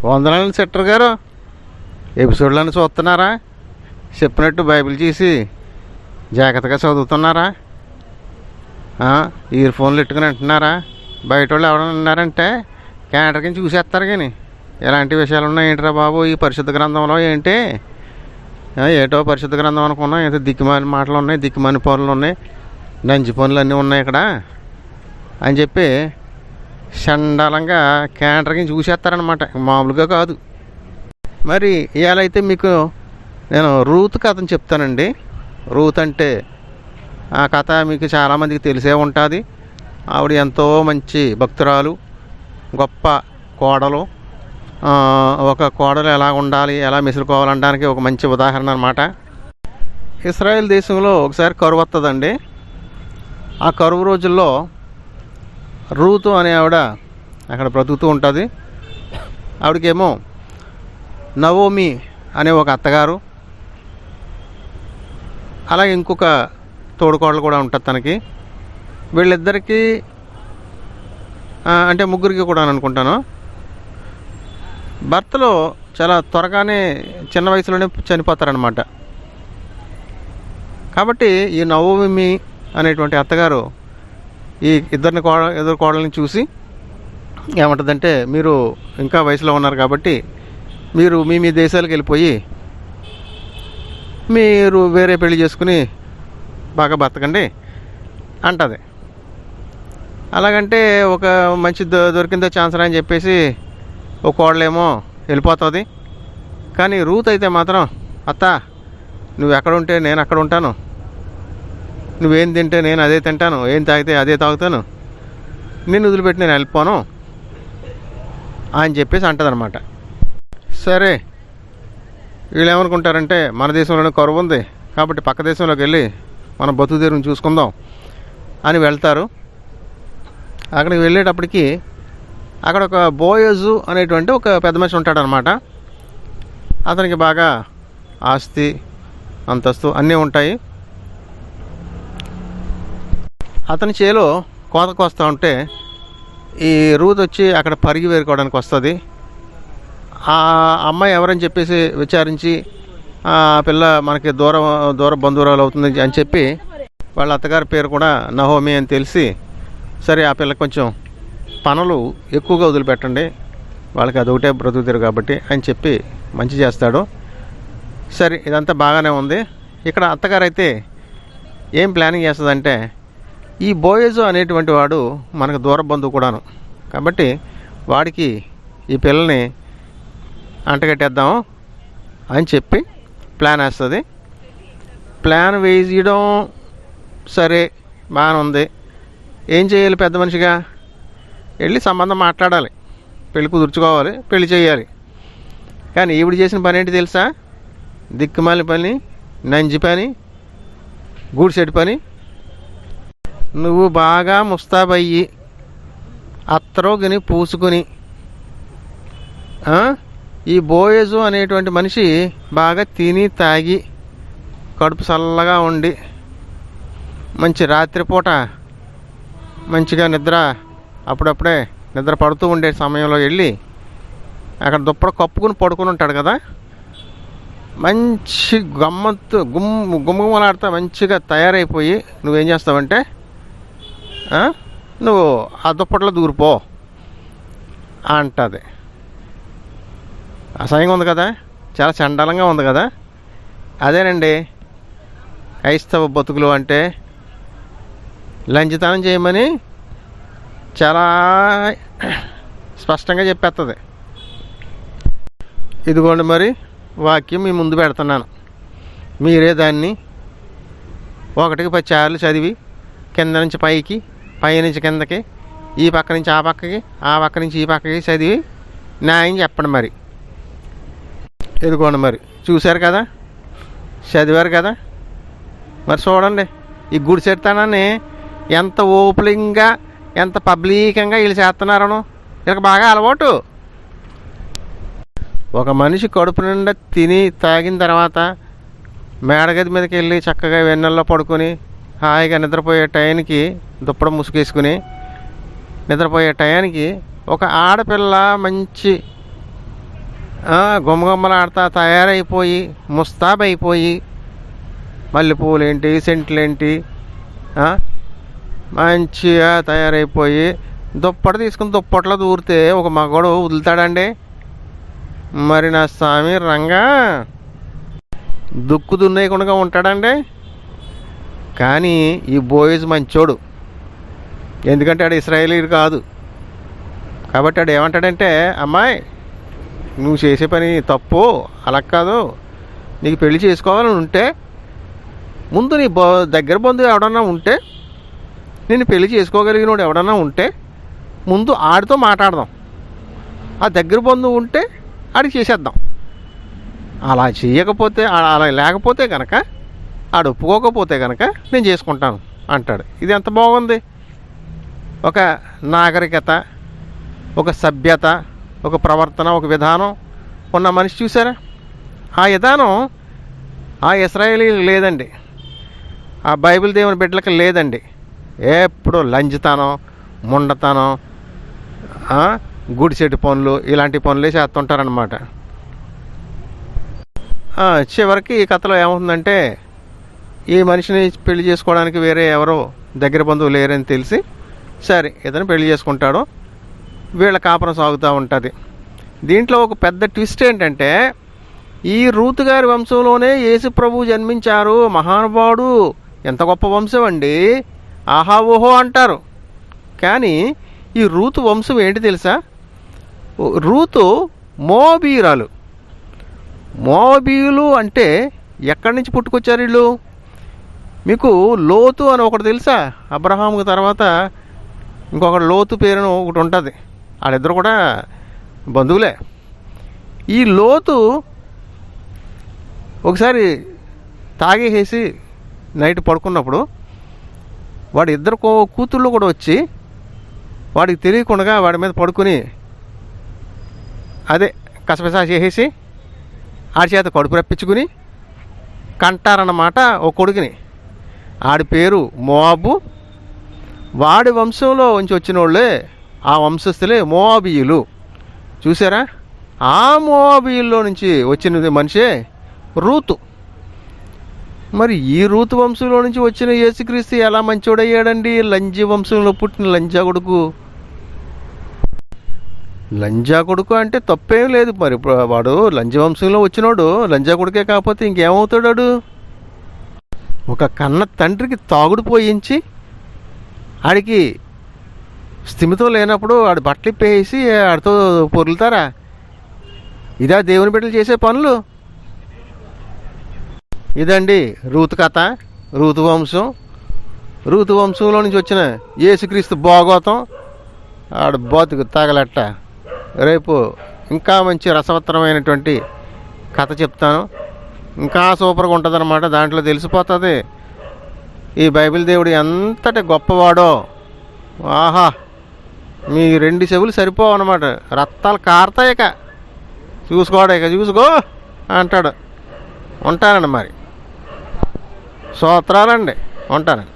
వందనాలు సెట్టర్ గారు. ఎపిసోడ్లను చూస్తున్నారా? చెప్పినట్టు బైబిల్ చేసి జాగ్రత్తగా చదువుతున్నారా? ఇయర్ ఫోన్లు పెట్టుకుని అంటున్నారా? బయట వాళ్ళు ఎవరైనా ఉన్నారంటే క్యాటర్కి చూసేస్తారు. కానీ ఎలాంటి విషయాలు ఉన్నాయి ఏంట్రా బాబు ఈ పరిశుద్ధ గ్రంథంలో? ఏంటి ఏటో పరిశుద్ధ గ్రంథం అనుకున్నాం, ఏదో దిక్కుమాలి మాటలు ఉన్నాయి, దిక్కుమాలి పనులు ఉన్నాయి, నంచి పనులు అన్నీ ఉన్నాయి ఇక్కడ అని చెప్పి చండాలంగా క్యాటర్కి చూసేస్తారనమాట. మామూలుగా కాదు. మరి ఇవాళ అయితే మీకు నేను రూత్ కథను చెప్తానండి. రూత్ అంటే ఆ కథ మీకు చాలామందికి తెలిసే ఉంటుంది. ఆవిడ ఎంతో మంచి భక్తురాలు, గొప్ప కోడలు. ఒక కోడలు ఎలా ఉండాలి, ఎలా మెసులుకోవాలనడానికి ఒక మంచి ఉదాహరణ అనమాట. ఇస్రాయేల్ దేశంలో ఒకసారి కరువు వస్తుందండి. ఆ కరువు రోజుల్లో రూతు అనే ఆవిడ అక్కడ బ్రతుకుతూ ఉంటుంది. ఆవిడకేమో నవోమి అనే ఒక అత్తగారు, అలాగే ఇంకొక తోడుకోడలు కూడా ఉంటుంది తనకి. వీళ్ళిద్దరికీ అంటే ముగ్గురికి కూడా అనుకుంటాను, భర్తలో చాలా త్వరగానే చిన్న వయసులోనే చనిపోతారనమాట. కాబట్టి ఈ నవోమి అనేటువంటి అత్తగారు ఈ ఇద్దరు కోడల్ని చూసి ఏమంటుందంటే, మీరు ఇంకా వయసులో ఉన్నారు కాబట్టి మీరు మీ దేశాలకు వెళ్ళిపోయి మీరు వేరే పెళ్లి చేసుకుని బాగా బతకండి అంటుంది. అలాగంటే ఒక మంచి దొరికిందో ఛాన్స్ అని చెప్పేసి ఒక కోడలేమో వెళ్ళిపోతుంది. కానీ రూత్ అయితే మాత్రం, అత్త నువ్వు ఎక్కడ ఉంటే నేను అక్కడ ఉంటాను, నువ్వేం తింటే నేను అదే తింటాను, ఏం తాగితే అదే తాగుతాను, నిన్ను వదిలిపెట్టి నేను వెళ్ళిపోను అని చెప్పేసి అంటదనమాట. సరే, వీళ్ళు ఏమనుకుంటారంటే మన దేశంలోనే కరువు ఉంది కాబట్టి పక్క దేశంలోకి వెళ్ళి మన బతుకు తీరుని చూసుకుందాం అని వెళ్తారు. అక్కడికి వెళ్ళేటప్పటికి అక్కడ ఒక బోయజు అనేటువంటి ఒక పెద్ద మనిషి ఉంటాడనమాట. అతనికి బాగా ఆస్తి అంతస్తు అన్నీ ఉంటాయి. అతని చేలో కోతకు వస్తూ ఉంటే ఈ రూత్ వచ్చి అక్కడ పరిగి వేరుకోవడానికి వస్తుంది. ఆ అమ్మాయి ఎవరని చెప్పేసి విచారించి ఆ పిల్ల మనకి దూర బంధువురాలు అవుతుంది అని చెప్పి వాళ్ళ అత్తగారి పేరు కూడా నహోమి అని తెలిసి, సరే ఆ పిల్లకి కొంచెం పనులు ఎక్కువగా వదిలిపెట్టండి, వాళ్ళకి అదొకటే బ్రతుకుతారు కాబట్టి అని చెప్పి మంచి చేస్తాడు. సరే, ఇదంతా బాగానే ఉంది. ఇక్కడ అత్తగారు అయితే ఏం ప్లానింగ్ చేస్తుందంటే, ఈ బోయజు అనేటువంటి వాడు మనకు దూర బంధువు కూడాను కాబట్టి వాడికి ఈ పిల్లని అంటగట్టేద్దాం అని చెప్పి ప్లాన్ వేస్తుంది. ప్లాన్ వేయడం సరే బాగానే ఉంది. ఏం చేయాలి? పెద్ద మనిషిగా వెళ్ళి సంబంధం మాట్లాడాలి, పెళ్లి కుదుర్చుకోవాలి, పెళ్లి చేయాలి. కానీ ఈవిడ చేసిన పని ఏంటి తెలుసా? దిక్కుమాలి పని, నంజి పని, గూడ్సెట్ పని. నువ్వు బాగా ముస్తాబయ్యి అత్తరోగిని పూసుకుని ఈ బోయజు అనేటువంటి మనిషి బాగా తిని తాగి కడుపు చల్లగా ఉండి మంచి రాత్రిపూట మంచిగా అప్పుడప్పుడే నిద్ర పడుతూ ఉండే సమయంలో వెళ్ళి అక్కడ దుప్పడ కప్పుకుని పడుకుని ఉంటాడు కదా, మంచి గుమ్మలాడుతా మంచిగా తయారైపోయి నువ్వేం చేస్తావంటే, నువ్వు ఆ దుప్పట్లో దూరిపో అంటుంది. అసహ్యంగా ఉంది కదా, చాలా చండాలంగా ఉంది కదా. అదేనండి క్రైస్తవ బతుకులు అంటే. లంచతనం చేయమని చాలా స్పష్టంగా చెప్పేస్తుంది. ఇదిగోండి మరి వాక్యం మీ ముందు పెడుతున్నాను, మీరే దాన్ని 1కి 10 సార్లు చదివి కింద నుంచి పైకి, పై నుంచి కిందకి, ఈ పక్క నుంచి ఆ పక్కకి, ఆ పక్క నుంచి ఈ పక్కకి చదివి న్యాయం చెప్పండి. మరి ఇదిగోండి మరి చూశారు కదా, చదివారు కదా, మరి చూడండి ఈ గుడిసెడతానని ఎంత ఓపెనింగ్గా ఎంత పబ్లికంగా వీళ్ళు చేస్తున్నారను. వీళ్ళకి బాగా అలవాటు. ఒక మనిషి కడుపు నిండా తిని తాగిన తర్వాత మేడగది మీదకి వెళ్ళి చక్కగా వెన్నెల్లో పడుకొని హాయిగా నిద్రపోయే టయానికి దుప్పడం ముసుగేసుకుని నిద్రపోయే టయానికి ఒక ఆడపిల్ల మంచి గుమ్మగుమ్మలాడుతా తయారైపోయి ముస్తాబైపోయి మల్లెపూలేంటి సెంట్లేంటి మంచిగా తయారైపోయి దుప్పటి తీసుకుని దుప్పట్లో దూరితే ఒక మగవాడు వదులుతాడండి? మరి నా స్వామి రంగా దుక్కు దున్నేయకుండా ఉంటాడండి. కానీ ఈ బోయిజ్ మంచోడు, ఎందుకంటే ఆడు ఇశ్రాయేలీయుడు కాదు. కాబట్టి ఆడు ఏమంటాడంటే, అమ్మాయి నువ్వు చేసే పని తప్పు, అలా కాదు, నీకు పెళ్లి చేసుకోవాలని ఉంటే ముందు నీ దగ్గర బంధువు ఎవడన్నా ఉంటే, నేను పెళ్లి చేసుకోగలిగినోడు ఎవడన్నా ఉంటే ముందు ఆడితో మాట్లాడదాం. ఆ దగ్గర బంధువు ఉంటే ఆడికి చేసేద్దాం. అలా చేయకపోతే, అలా లేకపోతే కనుక, ఆడు ఒప్పుకోకపోతే కనుక నేను చేసుకుంటాను అంటాడు. ఇది ఎంత బాగుంది! ఒక నాగరికత, ఒక సభ్యత, ఒక ప్రవర్తన, ఒక విధానం ఉన్న మనిషి చూసారా? ఆ విధానం ఆ ఇశ్రాయేలీలకు లేదండి, ఆ బైబిల్ దేవుని బిడ్డలకు లేదండి. ఎప్పుడు లంచుతానం, ముండతానం, గుడిసెట్టు పనులు, ఇలాంటి పనులే చేస్తుంటారనమాట. చివరికి ఈ కథలో ఏమవుతుందంటే, ఈ మనిషిని పెళ్లి చేసుకోవడానికి వేరే ఎవరో దగ్గర బంధువులు లేరని తెలిసి సరే ఇతను పెళ్లి చేసుకుంటాడు. వీళ్ళ కాపురం సాగుతూ ఉంటుంది. దీంట్లో ఒక పెద్ద ట్విస్ట్ ఏంటంటే, ఈ రూతు గారి వంశంలోనే యేసు ప్రభు జన్మించారు. మహానుభావుడు, ఎంత గొప్ప వంశం అండి, ఆహా ఓహో అంటారు. కానీ ఈ రూతు వంశం ఏంటి తెలుసా? రూతు మోబీయురాలు. మోబీయులు అంటే ఎక్కడి నుంచి పుట్టుకొచ్చారు వీళ్ళు? మీకు లోతు అని ఒకటి తెలుసా? అబ్రహాముకు తర్వాత ఇంకొకటి లోతు పేరును ఒకటి ఉంటుంది. వాళ్ళిద్దరు కూడా బంధువులే. ఈ లోతు ఒకసారి తాగేసి నైట్ పడుకున్నప్పుడు వాడి ఇద్దరు కూతుళ్ళు కూడా వచ్చి వాడికి తెలియకుండా వాడి మీద పడుకుని అదే కసపిసా చేసేసి ఆడి చేత కడుపు రప్పించుకుని కంటారన్నమాట ఓ కొడుకుని. ఆడి పేరు మోవాబు. వాడి వంశంలో నుంచి వచ్చిన వాళ్ళే, ఆ వంశస్థులే మోవాబీయులు. చూసారా? ఆ మోవాబీయుల్లో నుంచి వచ్చిన మనిషే రూతు. మరి ఈ రూతు వంశంలో నుంచి వచ్చిన యేసుక్రీస్తు ఎలా మంచోడయ్యాడండి? లంజి వంశంలో పుట్టిన లంజా కొడుకు. లంజా కొడుకు అంటే తప్పేం లేదు. మరి వాడు లంజా వంశంలో వచ్చినోడు లంజా కొడుకే కాకపోతే ఇంకేమవుతాడు? ఒక కన్న తండ్రికి తాగుడు పోయించి ఆడికి స్థిమితం లేనప్పుడు ఆడి బట్టలు ఇప్పేసి ఆడితో పొరులుతారా? ఇదా దేవుని బిడ్డలు చేసే పనులు? ఇదండి రూతు కథ, రూతు వంశం. రూతు వంశంలో నుంచి వచ్చిన యేసుక్రీస్తు భాగవతం. ఆడు బతుకు తాగలట్ట. రేపు ఇంకా మంచి రసవత్తరమైనటువంటి కథ చెప్తాను. ఇంకా సూపర్గా ఉంటుంది అన్నమాట. దాంట్లో తెలిసిపోతుంది ఈ బైబిల్ దేవుడు ఎంతటి గొప్పవాడో. ఆహా, మీ 2 చెవులు సరిపోవన్నమాట, రక్తాలు కారతాయి. ఇక చూసుకోవడం, ఇక చూసుకో అంటాడు. ఉంటానండి మరి. స్తోత్రాలండి. ఉంటానండి.